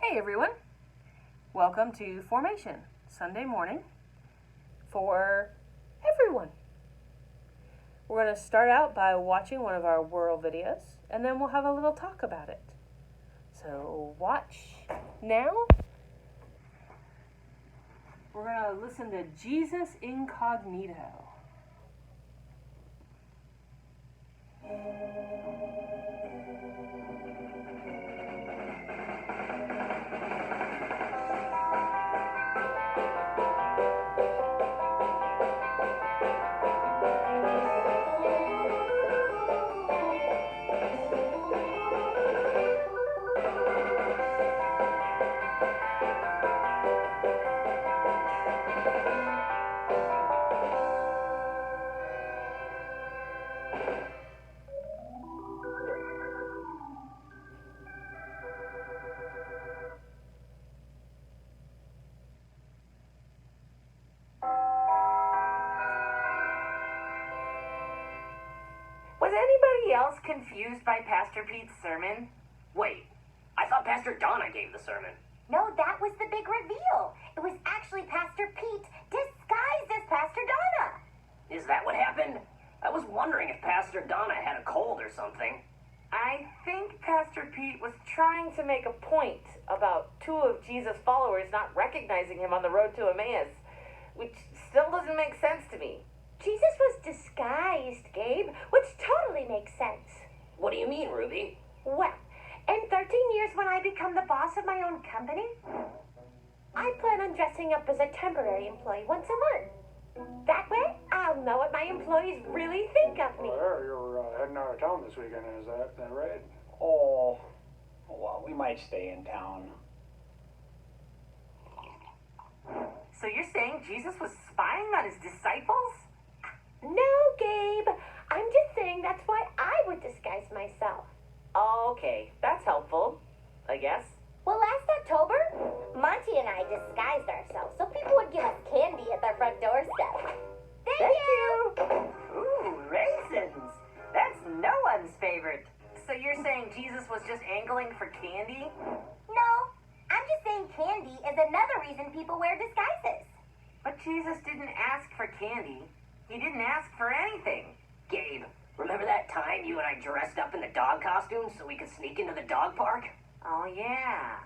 Hey everyone, welcome to Formation, Sunday morning for everyone. We're going to start out by watching one of our world videos and then we'll have a little talk about it. So watch now. We're going to listen to Jesus Incognito. Was anybody else confused by Pastor Pete's sermon? Wait, I thought Pastor Donna gave the sermon. No, that was the big reveal. It was actually Pastor Pete disguised as Pastor Donna. Is that what happened? I was wondering if Pastor Donna had a cold or something. I think Pastor Pete was trying to make a point about two of Jesus' followers not recognizing him on the road to Emmaus, which still doesn't make sense to me. Jesus was disguised, Gabe, which totally makes sense. What do you mean, Ruby? Well, in 13 years when I become the boss of my own company, I plan on dressing up as a temporary employee once a month. That way, I'll know what my employees really think of me. Well, you're heading out of town this weekend, is that right? Oh, well, we might stay in town. So you're saying Jesus was spying on his disciples? No, Gabe. I'm just saying that's why I would disguise myself. Okay, that's helpful, I guess. Well, last October, Monty and I disguised ourselves so people would give us candy at their front doorstep. Thank you! Ooh, raisins. That's no one's favorite. So you're saying Jesus was just angling for candy? No, I'm just saying candy is another reason people wear disguises. But Jesus didn't ask for candy. He didn't ask for anything. Gabe, remember that time you and I dressed up in the dog costumes so we could sneak into the dog park? Oh, yeah.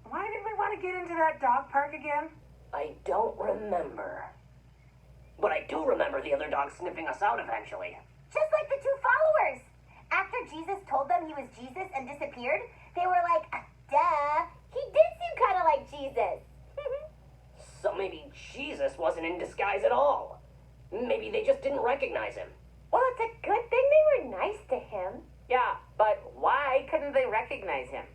Why did we want to get into that dog park again? I don't remember. But I do remember the other dog sniffing us out eventually. Just like the two followers. After Jesus told them he was Jesus and disappeared, they were like, duh, he did seem kind of like Jesus. So maybe Jesus wasn't in disguise at all. Maybe they just didn't recognize him. Well, it's a good thing they were nice to him. Yeah, but why couldn't they recognize him?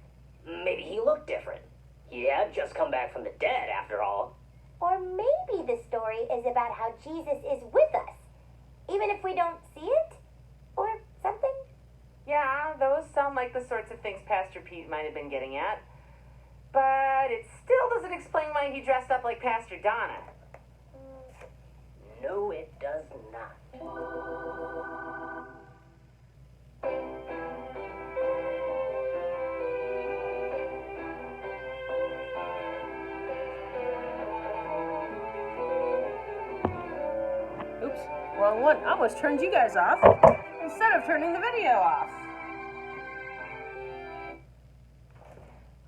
Maybe he looked different. He had just come back from the dead, after all. Or maybe the story is about how Jesus is with us, even if we don't see it, or something. Yeah, those sound like the sorts of things Pastor Pete might have been getting at. But it still doesn't explain why he dressed up like Pastor Donna. No, it does not. Oops, wrong one. I almost turned you guys off instead of turning the video off.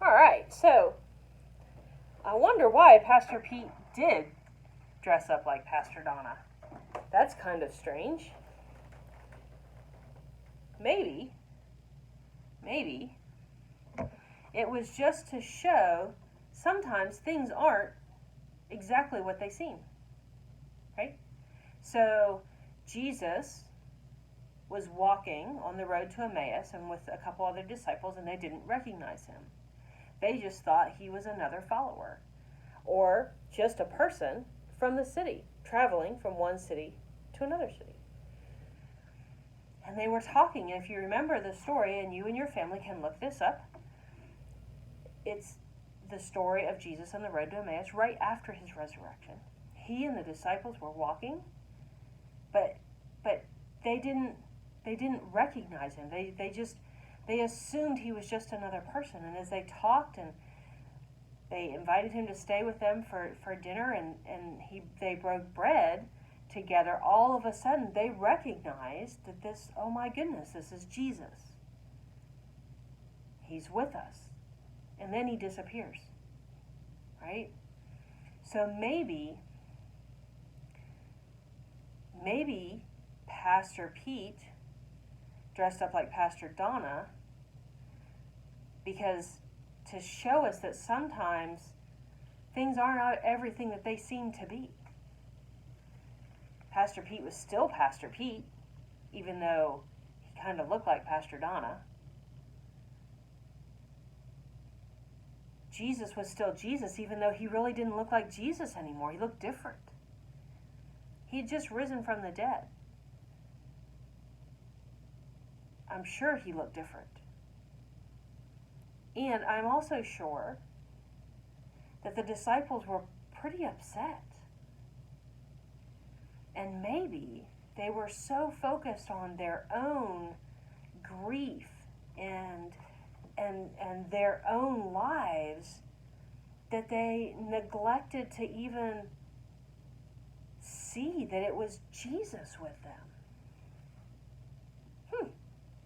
Alright, so I wonder why Pastor Pete did dress up like Pastor Donna. That's kind of strange. Maybe it was just to show sometimes things aren't exactly what they seem. Right? So Jesus was walking on the road to Emmaus and with a couple other disciples, and they didn't recognize him. They just thought he was another follower or just a person from the city, traveling from one city to another city. And they were talking, and if you remember the story, and you and your family can look this up, it's the story of Jesus on the road to Emmaus right after his resurrection. He and the disciples were walking, but they didn't recognize him. They assumed he was just another person. And as they talked and they invited him to stay with them for dinner, and they broke bread together, all of a sudden they recognized that this, oh my goodness, this is Jesus. He's with us. And then he disappears. Right? So maybe Pastor Pete dressed up like Pastor Donna because to show us that sometimes things aren't everything that they seem to be. Pastor Pete was still Pastor Pete, even though he kind of looked like Pastor Donna. Jesus was still Jesus, even though he really didn't look like Jesus anymore. He looked different. He had just risen from the dead. I'm sure he looked different. And I'm also sure that the disciples were pretty upset. And maybe they were so focused on their own grief and their own lives that they neglected to even see that it was Jesus with them.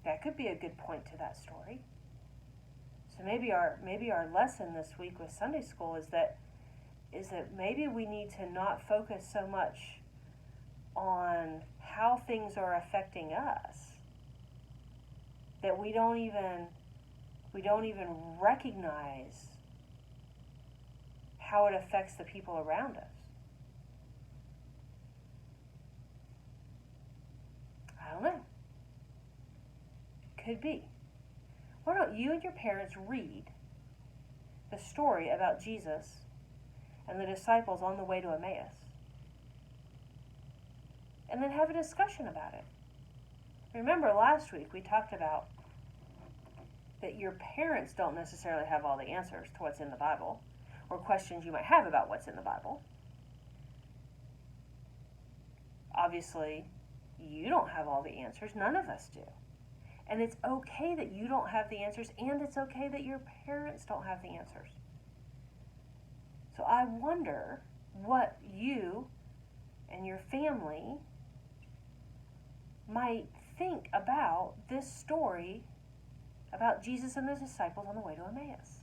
That could be a good point to that story. So maybe our lesson this week with Sunday school is that maybe we need to not focus so much on how things are affecting us that we don't even recognize how it affects the people around us. I don't know. Could be. Why don't you and your parents read the story about Jesus and the disciples on the way to Emmaus? And then have a discussion about it. Remember last week we talked about that your parents don't necessarily have all the answers to what's in the Bible, or questions you might have about what's in the Bible. Obviously, you don't have all the answers. None of us do. And it's okay that you don't have the answers, and it's okay that your parents don't have the answers. So I wonder what you and your family might think about this story about Jesus and the disciples on the way to Emmaus.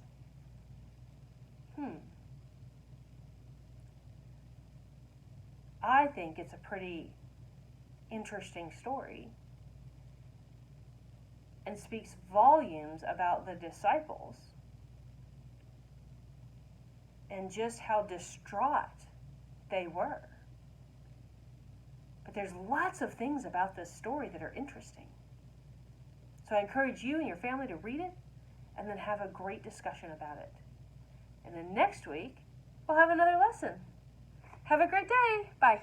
I think it's a pretty interesting story and speaks volumes about the disciples and just how distraught they were. But there's lots of things about this story that are interesting. So I encourage you and your family to read it and then have a great discussion about it. And then next week, we'll have another lesson. Have a great day. Bye.